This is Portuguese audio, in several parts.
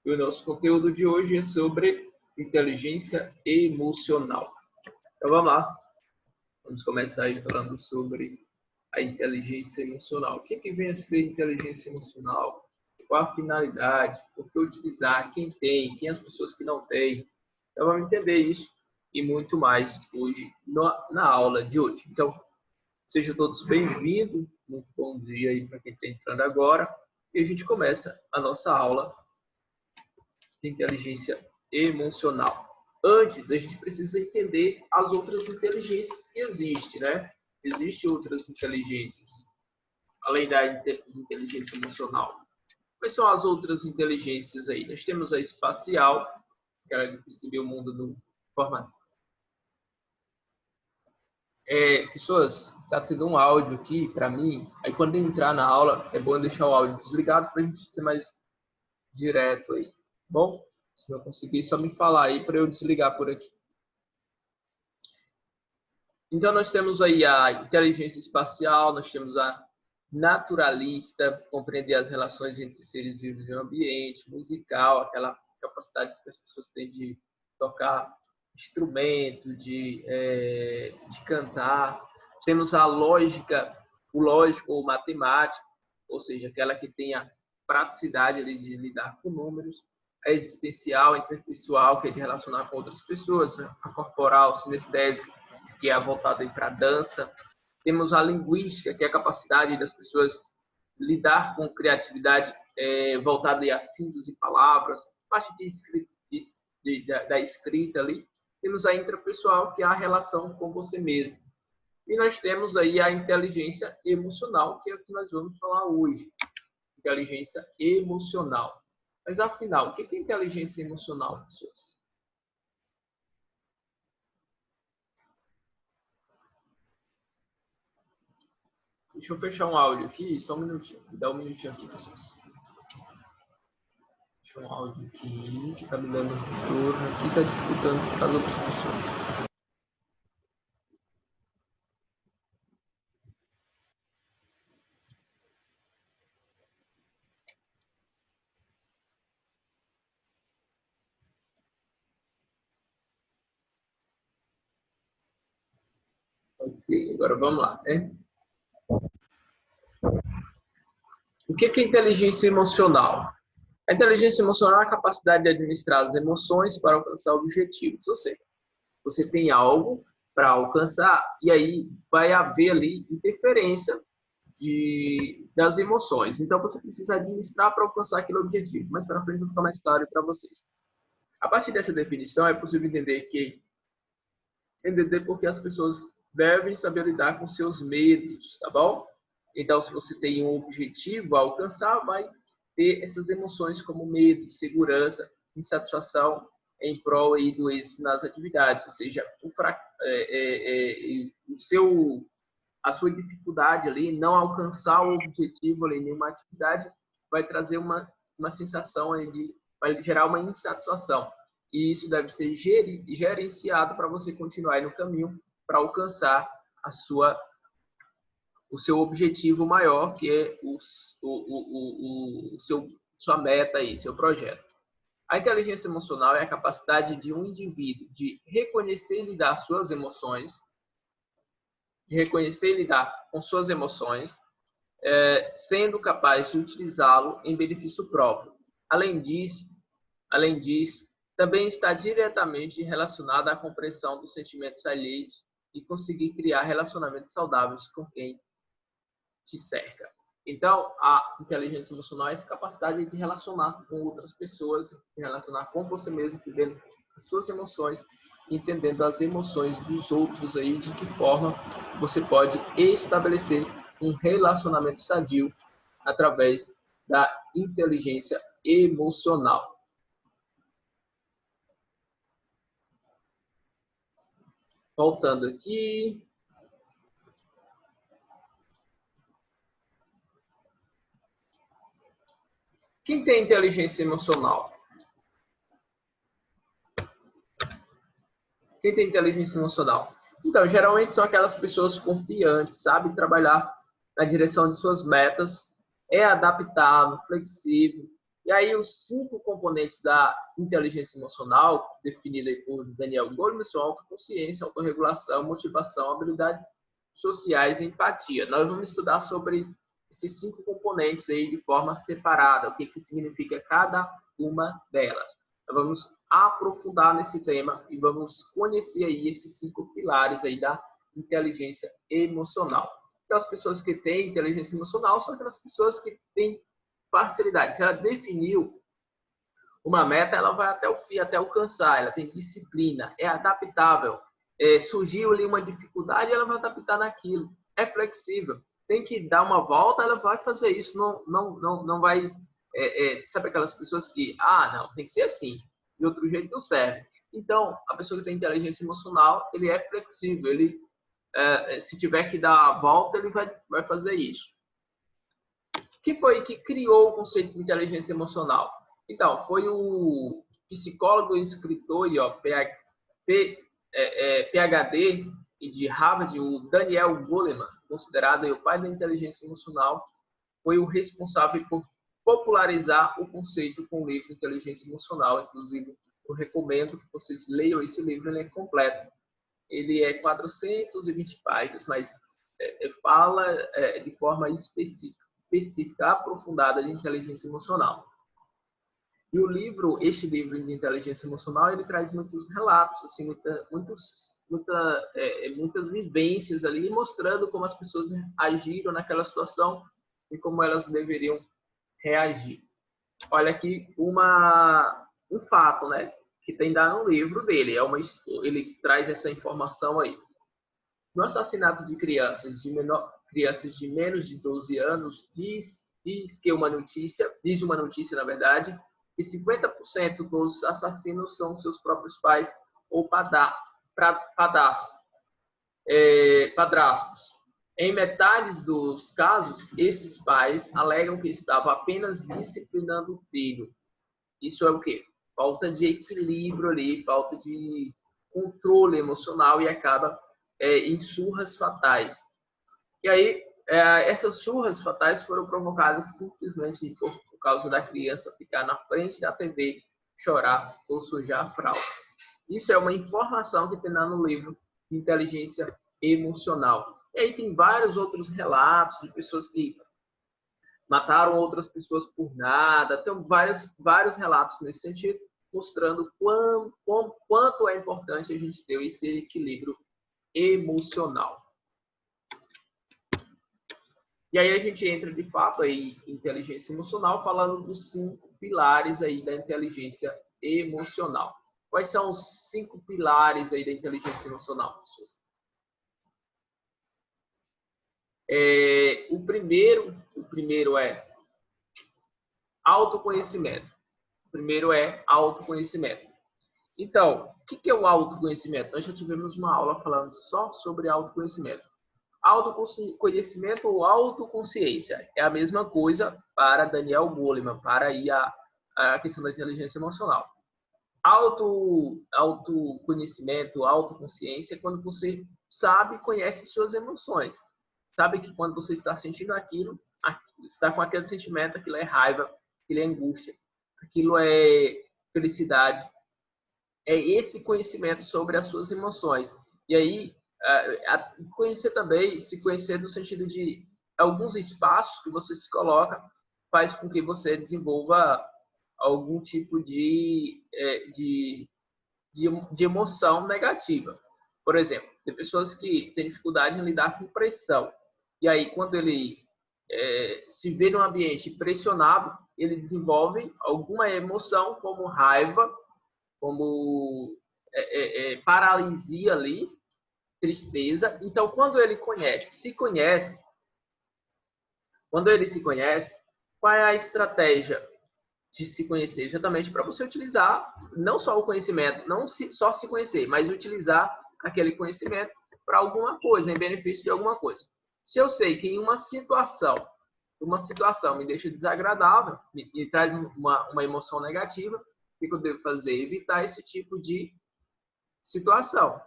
E o nosso conteúdo de hoje é sobre inteligência emocional. Então vamos lá. Vamos começar aí falando sobre a inteligência emocional. O que vem a ser inteligência emocional? Qual a finalidade? Por que utilizar? Quem tem? Quem as pessoas que não têm? Então vamos entender isso e muito mais hoje na aula de hoje. Então, sejam todos bem-vindos. Muito bom dia aí para quem está entrando agora. E a gente começa a nossa aula de inteligência emocional. Antes, a gente precisa entender as outras inteligências que existem, né? Existem outras inteligências, além da inteligência emocional. Quais são as outras inteligências aí? Nós temos a espacial, que é de perceber o mundo de forma... pessoas, está tendo um áudio aqui para mim. Aí quando entrar na aula, é bom deixar o áudio desligado para a gente ser mais direto aí. Bom? Se não conseguir, só me falar aí para eu desligar por aqui. Então, nós temos aí a inteligência espacial, nós temos a naturalista, compreender as relações entre seres vivos e o ambiente, musical, aquela capacidade que as pessoas têm de tocar instrumento, de cantar. Temos a lógica, o lógico ou matemático, ou seja, aquela que tem a praticidade ali de lidar com números. A existencial, a interpessoal, que é de relacionar com outras pessoas, a corporal, sinestésica, que é voltada para a dança. Temos a linguística, que é a capacidade das pessoas lidar com criatividade voltada a síntese de palavras, parte da escrita ali. Temos a intrapessoal, que é a relação com você mesmo. E nós temos aí a inteligência emocional, que é o que nós vamos falar hoje. Inteligência emocional. Mas, afinal, o que é inteligência emocional, pessoas? Deixa eu fechar um áudio aqui, só um minutinho. Me dá um minutinho aqui, pessoas. Deixa um áudio aqui, que tá me dando retorno aqui, tá dificultando para as outras pessoas. Ok, agora vamos lá, né? O que é inteligência emocional? A inteligência emocional é a capacidade de administrar as emoções para alcançar objetivos. Ou seja, você tem algo para alcançar e aí vai haver ali interferência das emoções. Então, você precisa administrar para alcançar aquele objetivo. Mais para frente vai ficar mais claro para vocês. A partir dessa definição, é possível entender porque as pessoas devem saber lidar com seus medos, tá bom? Então, se você tem um objetivo a alcançar, vai ter essas emoções como medo, insegurança, insatisfação em prol aí do êxito nas atividades. Ou seja, a sua dificuldade ali, não alcançar o objetivo ali em nenhuma atividade, vai trazer uma sensação aí vai gerar uma insatisfação. E isso deve ser gerenciado para você continuar aí no caminho para alcançar o seu objetivo maior, que é sua meta aí, seu projeto. A inteligência emocional é a capacidade de um indivíduo de reconhecer e lidar suas emoções, de reconhecer e lidar com suas emoções, sendo capaz de utilizá-lo em benefício próprio. Além disso, também está diretamente relacionada à compreensão dos sentimentos alheios e conseguir criar relacionamentos saudáveis com quem te cerca. Então, a inteligência emocional é essa capacidade de relacionar com outras pessoas, de relacionar com você mesmo, entendendo as suas emoções, entendendo as emoções dos outros aí, de que forma você pode estabelecer um relacionamento sadio através da inteligência emocional. Voltando aqui. Quem tem inteligência emocional? Quem tem inteligência emocional? Então, geralmente são aquelas pessoas confiantes, sabem trabalhar na direção de suas metas, é adaptável, flexível, E aí, os 5 componentes da inteligência emocional, definida por Daniel Goleman, são autoconsciência, autorregulação, motivação, habilidades sociais e empatia. Nós vamos estudar sobre esses 5 componentes aí de forma separada, o que significa cada uma delas. Nós vamos aprofundar nesse tema e vamos conhecer aí esses 5 pilares aí da inteligência emocional. Então, as pessoas que têm inteligência emocional são aquelas pessoas que têm facilidade. Se ela definiu uma meta, ela vai até o fim, até alcançar. Ela tem disciplina, é adaptável. Surgiu ali uma dificuldade, ela vai adaptar naquilo. É flexível. Tem que dar uma volta, ela vai fazer isso. Não vai... sabe aquelas pessoas que, não, tem que ser assim. De outro jeito não serve. Então, a pessoa que tem inteligência emocional, ele é flexível. Ele, se tiver que dar a volta, ele vai fazer isso. Que foi que criou o conceito de inteligência emocional? Então, foi o psicólogo e escritor PhD de Harvard, o Daniel Goleman, considerado o pai da inteligência emocional, foi o responsável por popularizar o conceito com o livro Inteligência Emocional. Inclusive, eu recomendo que vocês leiam esse livro, ele é completo. Ele é 420 páginas, mas fala de forma específica, aprofundada de inteligência emocional. E este livro de inteligência emocional, ele traz muitos relatos, assim, muitas vivências ali, mostrando como as pessoas agiram naquela situação e como elas deveriam reagir. Olha aqui um fato, né, que tem no livro dele. Ele traz essa informação aí. No assassinato de crianças de menos de 12 anos, diz uma notícia, na verdade, que 50% dos assassinos são seus próprios pais ou padrastos. Em metade dos casos, esses pais alegam que estavam apenas disciplinando o filho. Isso é o quê? Falta de equilíbrio ali, falta de controle emocional e acaba em surras fatais. E aí, essas surras fatais foram provocadas simplesmente por causa da criança ficar na frente da TV, chorar ou sujar a fralda. Isso é uma informação que tem lá no livro de inteligência emocional. E aí tem vários outros relatos de pessoas que mataram outras pessoas por nada. Tem vários relatos nesse sentido, mostrando quanto é importante a gente ter esse equilíbrio emocional. E aí a gente entra de fato aí em inteligência emocional, falando dos 5 pilares aí da inteligência emocional. Quais são os 5 pilares aí da inteligência emocional, pessoas? O primeiro é autoconhecimento. Então, o que é o autoconhecimento? Nós já tivemos uma aula falando só sobre autoconhecimento. Autoconhecimento ou autoconsciência é a mesma coisa para Daniel Goleman, para aí a questão da inteligência emocional. Autoconhecimento, autoconsciência é quando você sabe e conhece suas emoções. Sabe que quando você está sentindo aquilo, está com aquele sentimento, aquilo é raiva, aquilo é angústia, aquilo é felicidade. É esse conhecimento sobre as suas emoções. E aí, conhecer também, se conhecer no sentido de alguns espaços que você se coloca, faz com que você desenvolva algum tipo de emoção negativa. Por exemplo, tem pessoas que têm dificuldade em lidar com pressão. E aí, quando ele se vê num ambiente pressionado, ele desenvolve alguma emoção, como raiva, como paralisia ali, tristeza. Então, quando ele se conhece, qual é a estratégia de se conhecer? Exatamente para você utilizar não só o conhecimento, só se conhecer, mas utilizar aquele conhecimento para alguma coisa, em benefício de alguma coisa. Se eu sei que em uma situação me deixa desagradável, me traz uma emoção negativa, o que eu devo fazer? Evitar esse tipo de situação.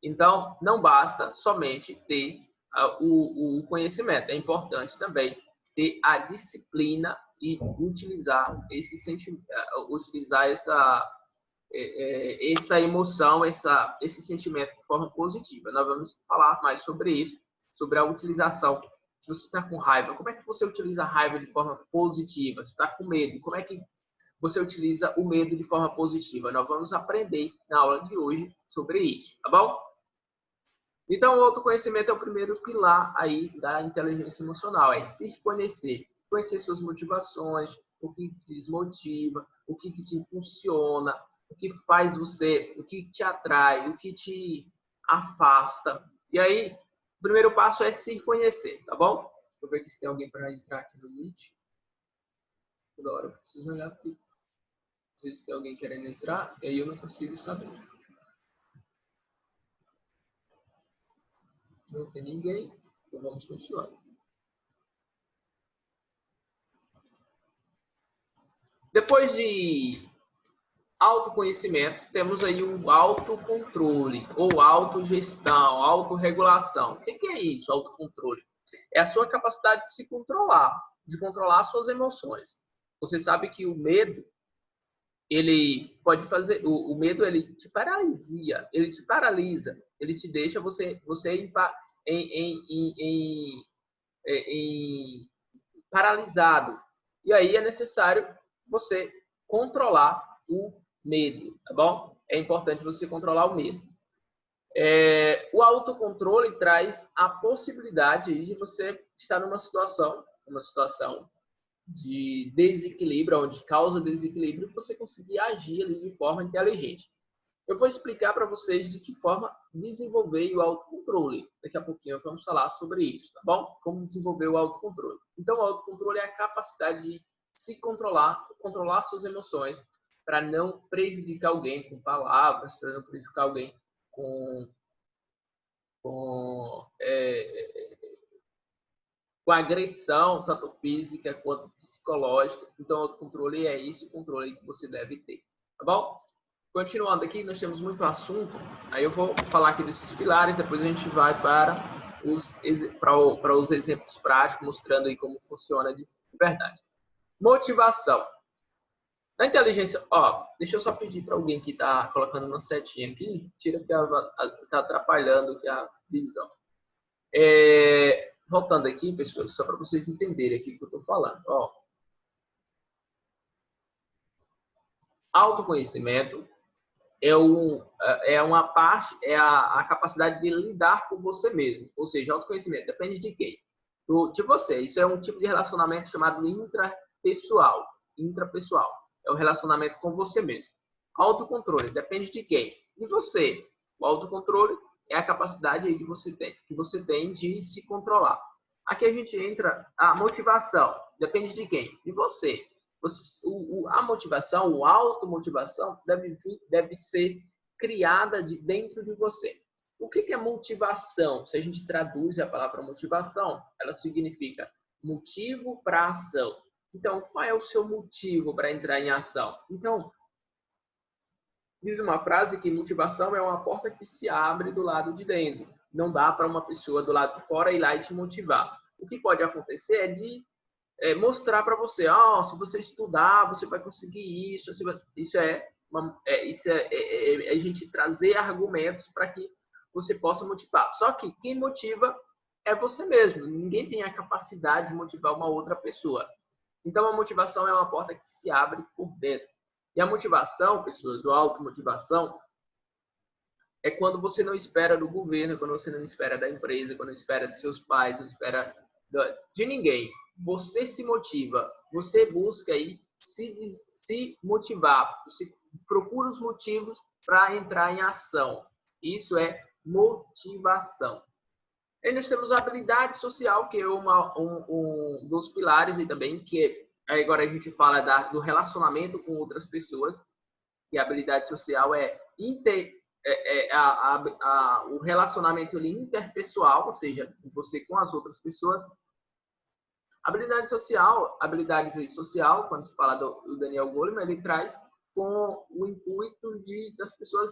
Então, não basta somente ter o conhecimento. É importante também ter a disciplina e utilizar esse sentimento, utilizar essa emoção, esse sentimento de forma positiva. Nós vamos falar mais sobre isso, sobre a utilização. Se você está com raiva, como é que você utiliza a raiva de forma positiva? Se está com medo, como é que você utiliza o medo de forma positiva? Nós vamos aprender na aula de hoje sobre isso, tá bom? Então, o autoconhecimento é o primeiro pilar aí da inteligência emocional, é se conhecer, conhecer suas motivações, o que te desmotiva, o que te impulsiona, o que faz você, o que te atrai, o que te afasta. E aí, o primeiro passo é se conhecer, tá bom? Deixa eu ver aqui se tem alguém para entrar aqui no Meet. Toda hora eu preciso olhar aqui. Não sei se tem alguém querendo entrar, e aí eu não consigo saber. Não tem ninguém, então vamos continuar. Depois de autoconhecimento, temos aí o autocontrole, ou autogestão, autorregulação. O que é isso, autocontrole? É a sua capacidade de se controlar, de controlar suas emoções. Você sabe que o medo, ele pode fazer, o medo ele te paralisa, ele te deixa você paralisado. E aí é necessário você controlar o medo, tá bom? É importante você controlar o medo. O autocontrole traz a possibilidade de você estar numa situação de desequilíbrio, onde causa desequilíbrio, e você conseguir agir ali de forma inteligente. Eu vou explicar para vocês de que forma desenvolver o autocontrole. Daqui a pouquinho vamos falar sobre isso, tá bom? Como desenvolver o autocontrole. Então, o autocontrole é a capacidade de se controlar, controlar suas emoções, para não prejudicar alguém com palavras, para não prejudicar alguém com agressão, tanto física quanto psicológica. Então, o autocontrole é esse controle que você deve ter, tá bom? Continuando aqui, nós temos muito assunto, aí eu vou falar aqui desses pilares, depois a gente vai para os exemplos práticos, mostrando aí como funciona de verdade. Motivação. Na inteligência, deixa eu só pedir para alguém que está colocando uma setinha aqui, tira que está atrapalhando aqui a visão. Voltando aqui, pessoal, só para vocês entenderem aqui o que eu estou falando. Autoconhecimento é uma parte, é a capacidade de lidar com você mesmo. Ou seja, autoconhecimento depende de quem? De você. Isso é um tipo de relacionamento chamado intrapessoal. Intrapessoal. É o relacionamento com você mesmo. Autocontrole depende de quem? De você. O autocontrole é a capacidade aí que você tem de se controlar. Aqui a gente entra a motivação. Depende de quem? De você. A motivação, a automotivação deve ser criada dentro de você. O que é motivação? Se a gente traduz a palavra motivação, ela significa motivo para ação. Então, qual é o seu motivo para entrar em ação? Então, diz uma frase que motivação é uma porta que se abre do lado de dentro. Não dá para uma pessoa do lado de fora ir lá e te motivar. O que pode acontecer é de mostrar para você, se você estudar, você vai conseguir isso. Isso é a gente trazer argumentos para que você possa motivar. Só que quem motiva é você mesmo. Ninguém tem a capacidade de motivar uma outra pessoa. Então, a motivação é uma porta que se abre por dentro. E a motivação, pessoas, a automotivação, é quando você não espera do governo, quando você não espera da empresa, quando não espera de seus pais, não espera de ninguém. Você se motiva, você busca aí se motivar, você procura os motivos para entrar em ação. Isso é motivação. Aí nós temos a habilidade social, que é um dos pilares aí também, que agora a gente fala do relacionamento com outras pessoas, e a habilidade social o relacionamento interpessoal, ou seja, você com as outras pessoas. Habilidade social, quando se fala do Daniel Goleman, ele traz com o intuito das pessoas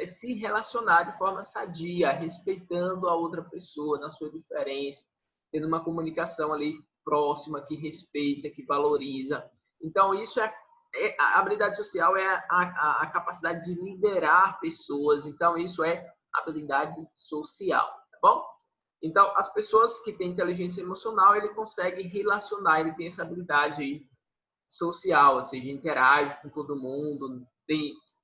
se relacionar de forma sadia, respeitando a outra pessoa, na sua diferença, tendo uma comunicação ali próxima, que respeita, que valoriza. Então, isso a habilidade social é a capacidade de liderar pessoas. Então, isso é habilidade social, tá bom? Então, as pessoas que têm inteligência emocional, ele consegue relacionar, ele tem essa habilidade aí social, ou seja, interage com todo mundo,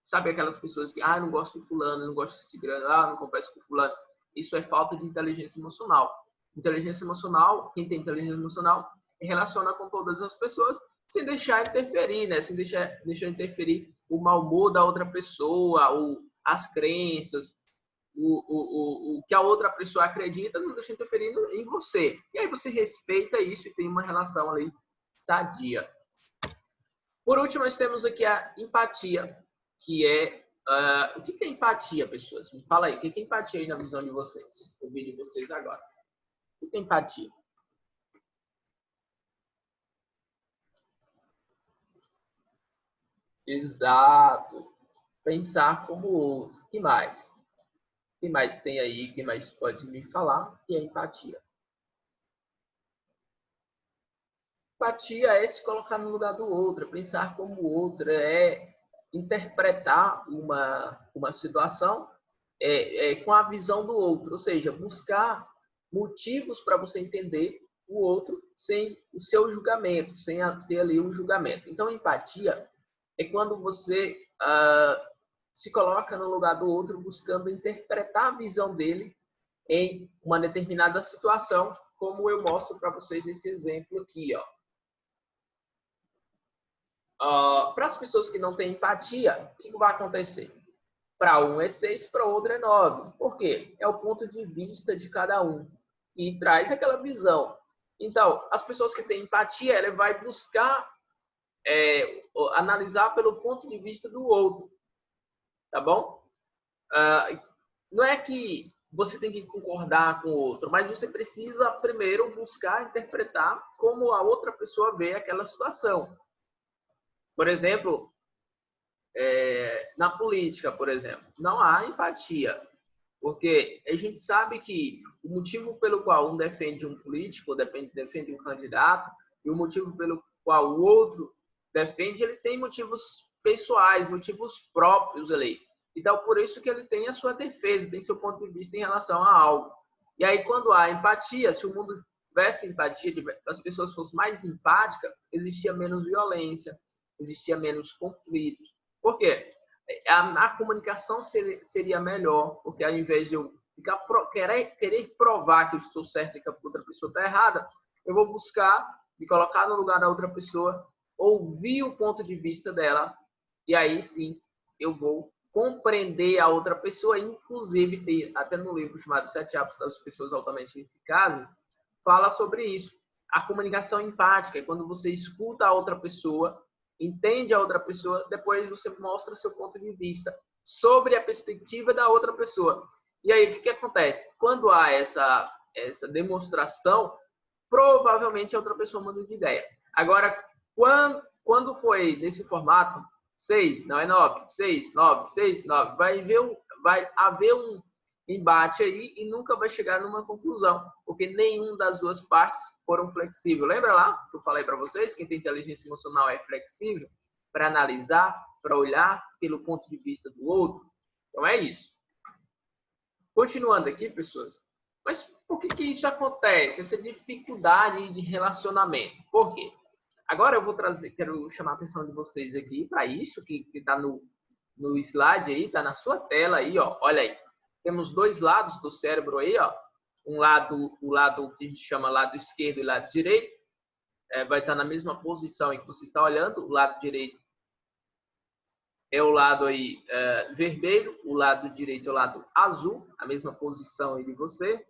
sabe aquelas pessoas que, não gosto de fulano, não gosto de ciclano, não converso com fulano. Isso é falta de inteligência emocional. Inteligência emocional, quem tem inteligência emocional, relaciona com todas as pessoas sem deixar interferir, né? Sem deixar interferir o mau humor da outra pessoa, ou as crenças, o que a outra pessoa acredita, não deixa interferir em você. E aí você respeita isso e tem uma relação ali sadia. Por último, nós temos aqui a empatia, que é... o que é empatia, pessoas? Me fala aí, o que é empatia aí na visão de vocês? O vídeo de vocês agora. O que é empatia? Exato. Pensar como o outro. O que mais? O que mais tem aí? O que mais pode me falar? Que é empatia. Empatia é se colocar no lugar do outro, é pensar como o outro, é interpretar uma situação com a visão do outro, ou seja, buscar motivos para você entender o outro sem o seu julgamento, sem ter ali um julgamento. Então, empatia é quando você se coloca no lugar do outro buscando interpretar a visão dele em uma determinada situação, como eu mostro para vocês esse exemplo aqui, ó. Para as pessoas que não têm empatia, o que vai acontecer? Para um é 6, para outro é 9. Por quê? É o ponto de vista de cada um e traz aquela visão. Então, as pessoas que têm empatia, ela vai buscar analisar pelo ponto de vista do outro, tá bom? Não é que você tem que concordar com o outro, mas você precisa primeiro buscar interpretar como a outra pessoa vê aquela situação. Por exemplo, na política, por exemplo, não há empatia, porque a gente sabe que o motivo pelo qual um defende um político, defende um candidato, e o motivo pelo qual o outro defende, ele tem motivos pessoais, motivos próprios ali. Então, por isso que ele tem a sua defesa, tem seu ponto de vista em relação a algo. E aí, quando há empatia, se o mundo tivesse empatia, as pessoas fossem mais empáticas, existia menos violência, existia menos conflitos. Por quê? A comunicação seria melhor, porque ao invés de eu querer provar que eu estou certo e que a outra pessoa está errada, eu vou buscar me colocar no lugar da outra pessoa, ouvir o ponto de vista dela, e aí sim eu vou compreender a outra pessoa. Inclusive, tem até no livro chamado 7 Hábitos das Pessoas Altamente Eficazes, fala sobre isso. A comunicação empática é quando você escuta a outra pessoa, entende a outra pessoa, depois você mostra seu ponto de vista sobre a perspectiva da outra pessoa. E aí, o que acontece? Quando há essa demonstração, provavelmente a outra pessoa muda de ideia. Agora, quando foi nesse formato, 6, não é 9, 6, 9, 6, 9, vai haver um embate aí e nunca vai chegar numa conclusão, porque nenhuma das duas partes foram flexíveis. Lembra lá que eu falei para vocês? Quem tem inteligência emocional é flexível para analisar, para olhar pelo ponto de vista do outro. Então é isso. Continuando aqui, pessoas. Mas por que isso acontece? Essa dificuldade de relacionamento. Por quê? Agora eu quero chamar a atenção de vocês aqui para isso que está no slide aí, está na sua tela aí, ó. Olha aí. Temos dois lados do cérebro aí, ó. O lado que a gente chama lado esquerdo e lado direito, vai estar na mesma posição em que você está olhando. O lado direito é o lado aí vermelho, o lado direito é o lado azul, a mesma posição aí de você.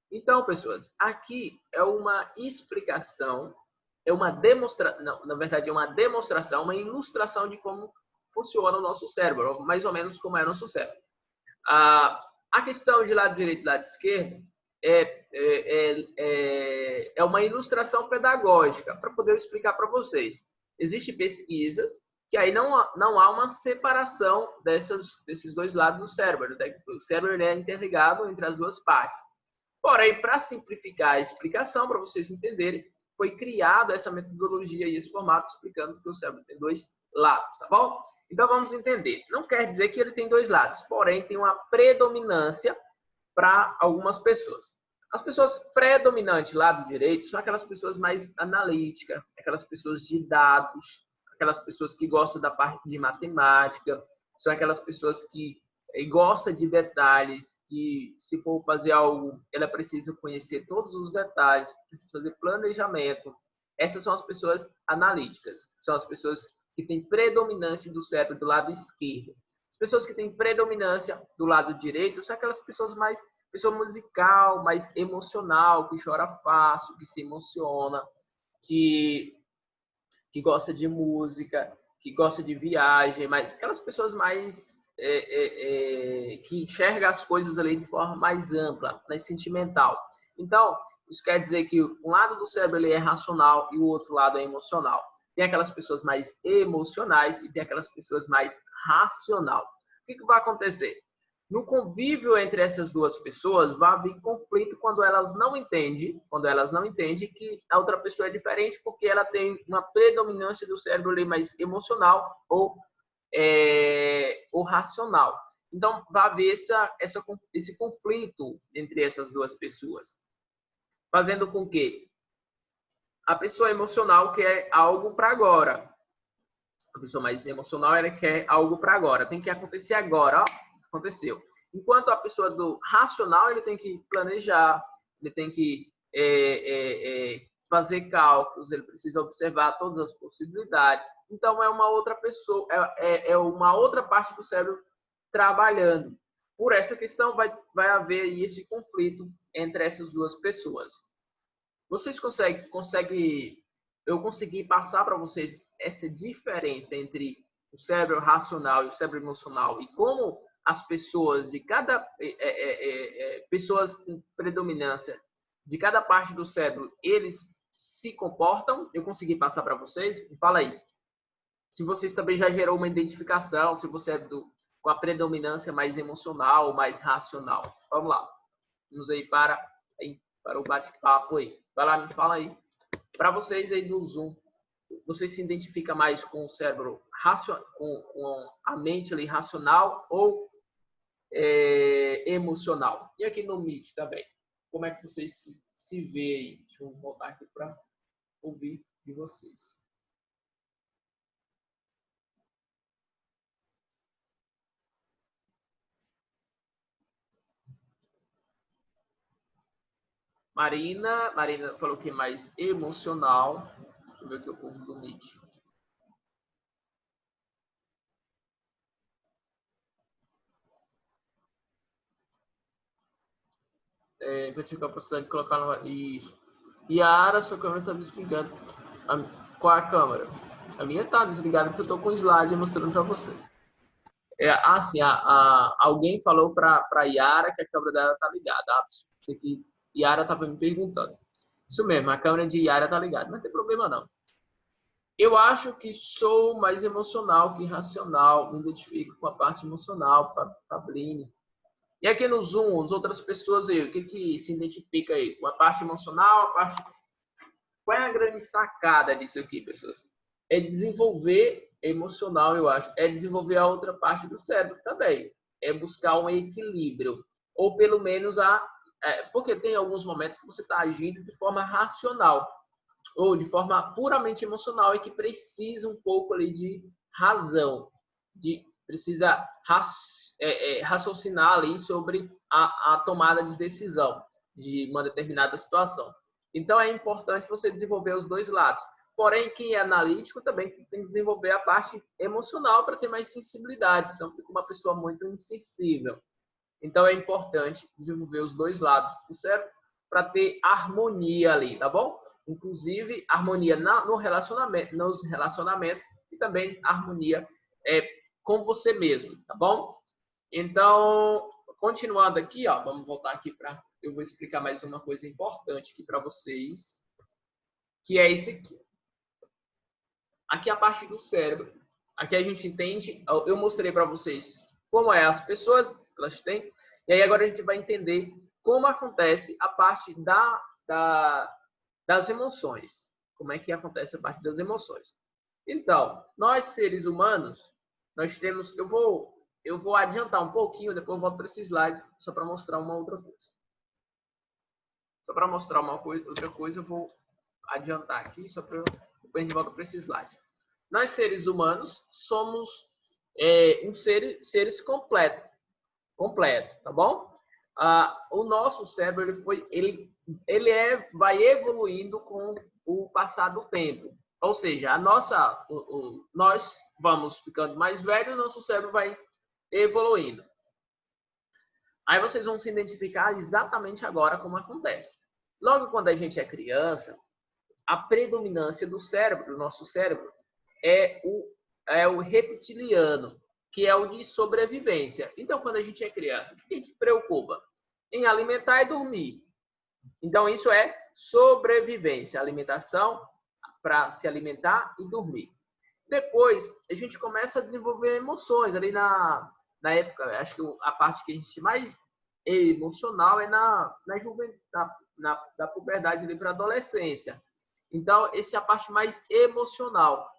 Então, pessoas, aqui é uma explicação, é uma demonstração, na verdade é uma demonstração, uma ilustração de como funciona o nosso cérebro, mais ou menos como é o nosso cérebro. A questão de lado direito e lado esquerdo é uma ilustração pedagógica para poder explicar para vocês. Existem pesquisas que aí não há uma separação desses dois lados do cérebro. O cérebro é interligado entre as duas partes. Porém, para simplificar a explicação, para vocês entenderem, foi criado essa metodologia e esse formato explicando que o cérebro tem dois lados, tá bom? Então vamos entender. Não quer dizer que ele tem dois lados, porém tem uma predominância para algumas pessoas. As pessoas predominantes lado direito são aquelas pessoas mais analíticas, aquelas pessoas de dados, aquelas pessoas que gostam da parte de matemática, são aquelas pessoas que gostam de detalhes, que se for fazer algo, ela precisa conhecer todos os detalhes, precisa fazer planejamento. Essas são as pessoas analíticas, são as pessoas que têm predominância do cérebro do lado esquerdo. As pessoas que têm predominância do lado direito são aquelas pessoas mais pessoa musical, mais emocional, que chora fácil, que se emociona, que gosta de música, que gosta de viagem, mas aquelas pessoas mais que enxergam as coisas ali de forma mais ampla, mais sentimental. Então, isso quer dizer que um lado do cérebro ele é racional e o outro lado é emocional. Tem aquelas pessoas mais emocionais e tem aquelas pessoas mais racional. O que vai acontecer? No convívio entre essas duas pessoas, vai haver conflito quando elas não entendem que a outra pessoa é diferente porque ela tem uma predominância do cérebro ali mais emocional ou racional. Então, vai haver esse conflito entre essas duas pessoas, fazendo com que a pessoa emocional quer algo para agora. A pessoa mais emocional, ela quer algo para agora. Tem que acontecer agora, ó. Aconteceu. Enquanto a pessoa do racional, ele tem que planejar, ele tem que fazer cálculos, ele precisa observar todas as possibilidades. Então, é uma outra pessoa, é uma outra parte do cérebro trabalhando. Por essa questão, vai haver aí esse conflito entre essas duas pessoas. Vocês eu consegui passar para vocês essa diferença entre o cérebro racional e o cérebro emocional e como as pessoas de cada pessoas com predominância de cada parte do cérebro eles se comportam. Eu consegui passar para vocês. Fala aí se vocês também já gerou uma identificação, se você é com a predominância mais emocional, mais racional. Vamos lá, vamos aí para o bate-papo aí. Vai lá, me fala aí. Para vocês aí do Zoom, você se identifica mais com o cérebro racional, com a mente ali racional ou emocional? E aqui no Meet também, como é que vocês se vê aí? Deixa eu voltar aqui para ouvir de vocês. Marina falou que é mais emocional. Deixa eu ver aqui o povo do Meet. Eu tive a possibilidade de colocar no... Isso. Yara, sua câmera está desligada. Qual a câmera? A minha está desligada porque eu estou com o slide mostrando para você. Alguém falou para Yara que a câmera dela está ligada. Isso aqui, Yara estava me perguntando. Isso mesmo, a câmera de Yara está ligada. Não tem problema não. Eu acho que sou mais emocional que racional. Me identifico com a parte emocional, Pabline. E aqui no Zoom, as outras pessoas aí, o que se identifica aí? Com a parte emocional, Qual é a grande sacada disso aqui, pessoas? É desenvolver emocional, eu acho. É desenvolver a outra parte do cérebro também. É buscar um equilíbrio. Ou pelo menos porque tem alguns momentos que você está agindo de forma racional. Ou de forma puramente emocional e que precisa um pouco ali de razão. Precisa raciocinar ali sobre a tomada de decisão de uma determinada situação. Então, é importante você desenvolver os dois lados. Porém, quem é analítico também tem que desenvolver a parte emocional para ter mais sensibilidade, senão fica uma pessoa muito insensível. Então, é importante desenvolver os dois lados do cérebro para ter harmonia ali, tá bom? Inclusive, harmonia nos relacionamentos e também harmonia com você mesmo, tá bom? Então, continuando aqui, ó, vamos voltar aqui para... Eu vou explicar mais uma coisa importante aqui para vocês, que é esse aqui. Aqui é a parte do cérebro. Aqui a gente entende, eu mostrei para vocês como é as pessoas, elas têm, e aí agora a gente vai entender como acontece a parte das emoções. como é que acontece a parte das emoções. Então, nós seres humanos, nós temos, eu vou adiantar um pouquinho, depois eu volto para esse slide, só para mostrar uma outra coisa. Só para mostrar outra coisa, eu vou adiantar aqui, só para depois a gente volta para esse slide. Nós, seres humanos, somos seres completos, tá bom? O nosso cérebro vai evoluindo com o passar do tempo. Ou seja, nós vamos ficando mais velhos, nosso cérebro vai evoluindo. Aí vocês vão se identificar exatamente agora como acontece. Logo quando a gente é criança, a predominância do cérebro, do nosso cérebro, é o reptiliano, que é o de sobrevivência. Então, quando a gente é criança, o que a gente se preocupa? Em alimentar e dormir. Então, isso é sobrevivência, alimentação para se alimentar e dormir. Depois, a gente começa a desenvolver emoções. Ali na época, acho que a parte que a gente mais é emocional é na puberdade ali para a adolescência. Então, essa é a parte mais emocional.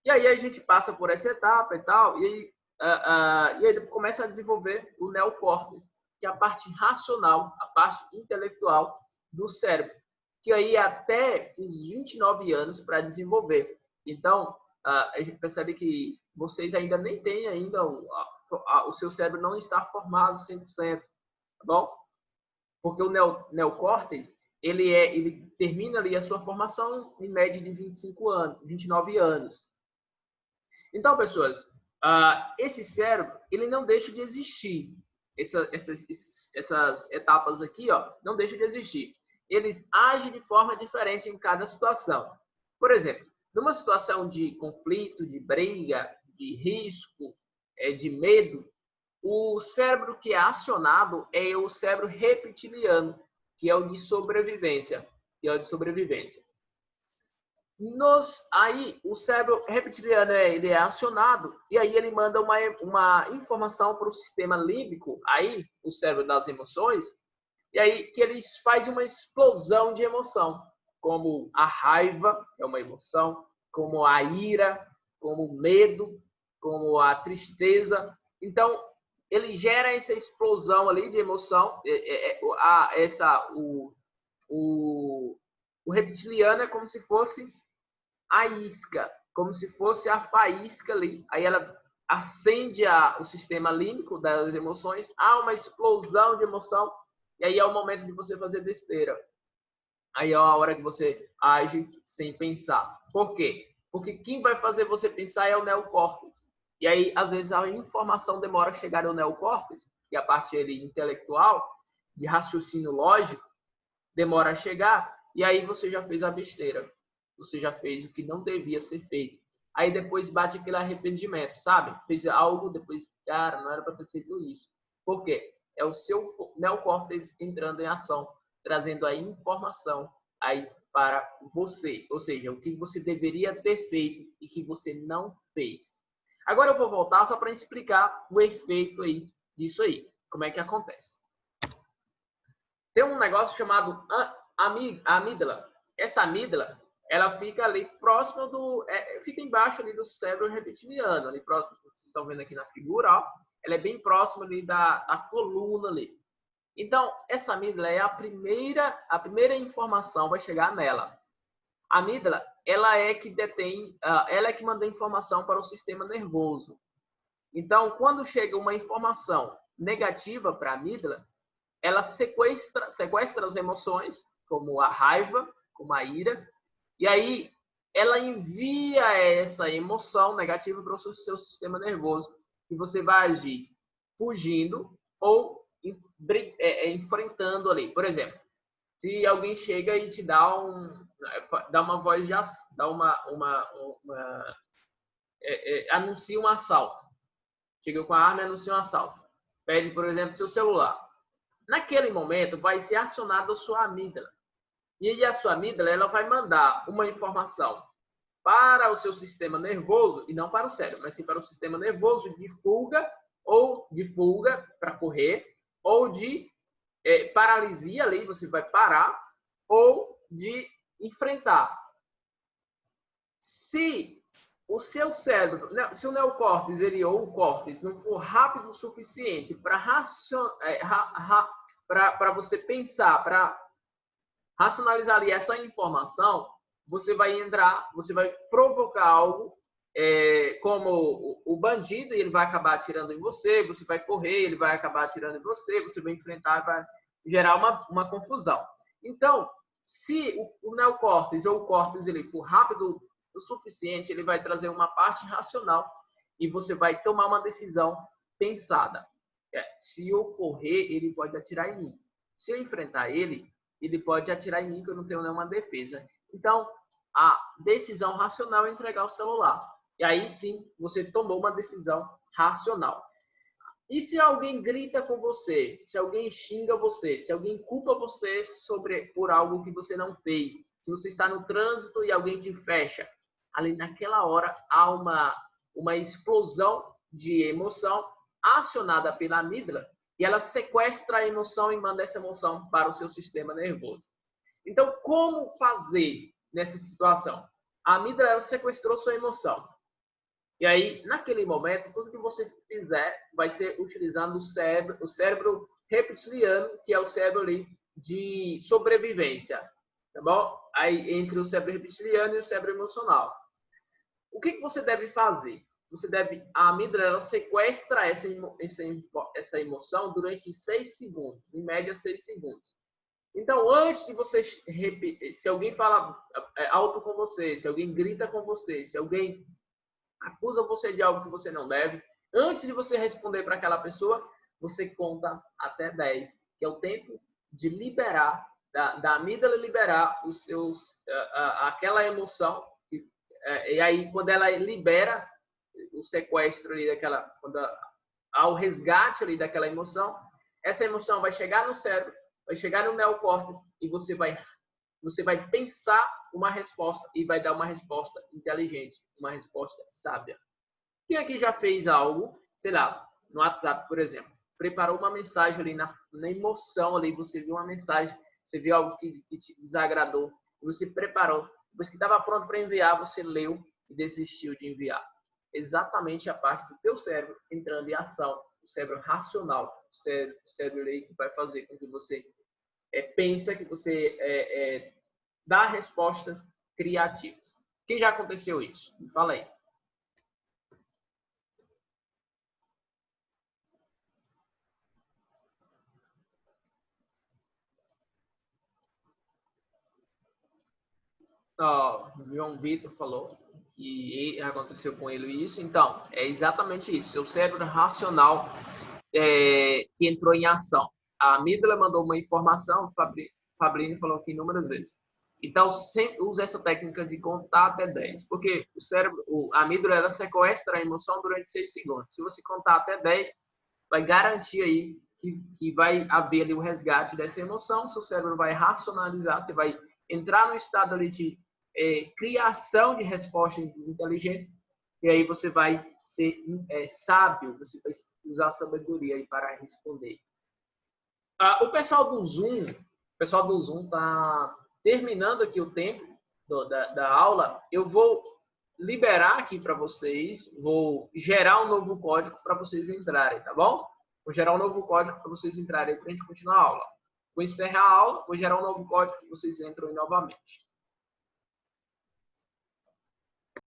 E aí a gente passa por essa etapa e tal, e aí começa a desenvolver o neocórtex, que é a parte racional, a parte intelectual do cérebro, que aí é até os 29 anos para desenvolver. Então, a gente percebe que vocês ainda nem têm ainda, o seu cérebro não está formado 100%, tá bom? Porque o neocórtex, ele termina ali a sua formação em média de 25 anos, 29 anos. Então, pessoas, esse cérebro, ele não deixa de existir. Essas etapas aqui, ó, não deixam de existir. Eles agem de forma diferente em cada situação. Por exemplo, numa situação de conflito, de briga, de risco, de medo, o cérebro que é acionado é o cérebro reptiliano, que é o de sobrevivência. Aí o cérebro reptiliano ele é acionado e aí ele manda uma informação para o sistema límbico, aí o cérebro das emoções, e aí que ele faz uma explosão de emoção, como a raiva é uma emoção, como a ira, como o medo, como a tristeza. Então ele gera essa explosão ali de emoção. O reptiliano é como se fosse a isca, como se fosse a faísca ali. Aí ela acende o sistema límbico das emoções, há uma explosão de emoção, e aí é o momento de você fazer besteira. Aí é a hora que você age sem pensar. Por quê? Porque quem vai fazer você pensar é o neocórtex. E aí, às vezes, a informação demora a chegar ao neocórtex, que é a parte intelectual, de raciocínio lógico, demora a chegar, e aí você já fez a besteira. Você já fez o que não devia ser feito. Aí depois bate aquele arrependimento, sabe? Fez algo, depois, cara, não era para ter feito isso. Por quê? É o seu neocórtex entrando em ação, trazendo a informação aí para você. Ou seja, o que você deveria ter feito e que você não fez. Agora eu vou voltar só para explicar o efeito aí disso aí. Como é que acontece? Tem um negócio chamado amígdala. Essa amígdala, ela fica ali próximo fica embaixo ali do cérebro reptiliano, ali próximo, vocês estão vendo aqui na figura, ó, ela é bem próxima ali da coluna ali. Então, essa amígdala é a primeira informação vai chegar nela. A amígdala, ela é que manda informação para o sistema nervoso. Então, quando chega uma informação negativa para a amígdala, ela sequestra as emoções, como a raiva, como a ira, e aí ela envia essa emoção negativa para o seu sistema nervoso, e você vai agir fugindo ou enfrentando ali. Por exemplo, se alguém chega e te dá uma voz de anuncia um assalto, chega com a arma e anuncia um assalto, pede, por exemplo, seu celular. Naquele momento vai ser acionada a sua amígdala. E aí a sua amígdala ela vai mandar uma informação para o seu sistema nervoso, e não para o cérebro, mas sim para o sistema nervoso de fuga para correr, ou de paralisia, ali você vai parar, ou de enfrentar. Se o seu cérebro, se o neocórtex ou o córtex não for rápido o suficiente para você pensar, para racionalizar ali essa informação, você vai provocar algo, como o bandido, e ele vai acabar atirando em você, você vai correr, ele vai acabar atirando em você, você vai enfrentar, vai gerar uma confusão. Então, se o neocórtex ou o córtex ele for rápido o suficiente, ele vai trazer uma parte racional e você vai tomar uma decisão pensada. Se eu correr, ele pode atirar em mim. Se eu enfrentar ele pode atirar em mim, que eu não tenho nenhuma defesa. Então, a decisão racional é entregar o celular. E aí sim, você tomou uma decisão racional. E se alguém grita com você, se alguém xinga você, se alguém culpa você por algo que você não fez, se você está no trânsito e alguém te fecha, ali naquela hora há uma explosão de emoção acionada pela amígdala e ela sequestra a emoção e manda essa emoção para o seu sistema nervoso. Então, como fazer nessa situação? A amígdala ela sequestrou sua emoção. E aí, naquele momento, tudo que você fizer vai ser utilizando o cérebro reptiliano, que é o cérebro ali de sobrevivência, tá bom? Aí, entre o cérebro reptiliano e o cérebro emocional. O que você deve fazer? A amígdala ela sequestra essa emoção durante 6 segundos, em média 6 segundos. Então, antes de você repetir, se alguém fala alto com você, se alguém grita com você, se alguém acusa você de algo que você não deve, antes de você responder para aquela pessoa, você conta até 10, que é o tempo de liberar, da amígdala liberar aquela emoção. E aí, quando ela libera o sequestro ali há o resgate ali daquela emoção, essa emoção vai chegar no cérebro, vai chegar no neocórtex e você vai pensar uma resposta e vai dar uma resposta inteligente, uma resposta sábia. Quem aqui já fez algo, sei lá, no WhatsApp, por exemplo, preparou uma mensagem ali na emoção ali, você viu uma mensagem, você viu algo que te desagradou, você preparou, depois que estava pronto para enviar, você leu e desistiu de enviar. Exatamente a parte do teu cérebro entrando em ação, o cérebro racional, o cérebro ali que vai fazer com que você pensa, que você dá respostas criativas. Quem já aconteceu isso? Me fala aí. O João Vitor falou que aconteceu com ele isso. Então, é exatamente isso. O cérebro racional que entrou em ação. A amígdala mandou uma informação, o Fabrini falou aqui inúmeras vezes. Então, sempre usa essa técnica de contar até 10, porque a amígdala ela sequestra a emoção durante 6 segundos. Se você contar até 10, vai garantir aí que vai haver ali o resgate dessa emoção, seu cérebro vai racionalizar, você vai entrar no estado ali de criação de respostas inteligentes, e aí você vai ser sábio, você vai usar a sabedoria aí para responder. O pessoal do Zoom está terminando aqui o tempo da aula. Eu vou liberar aqui para vocês, vou gerar um novo código para vocês entrarem, tá bom? Vou gerar um novo código para vocês entrarem para a gente continuar a aula. Vou encerrar a aula, vou gerar um novo código e vocês entram novamente.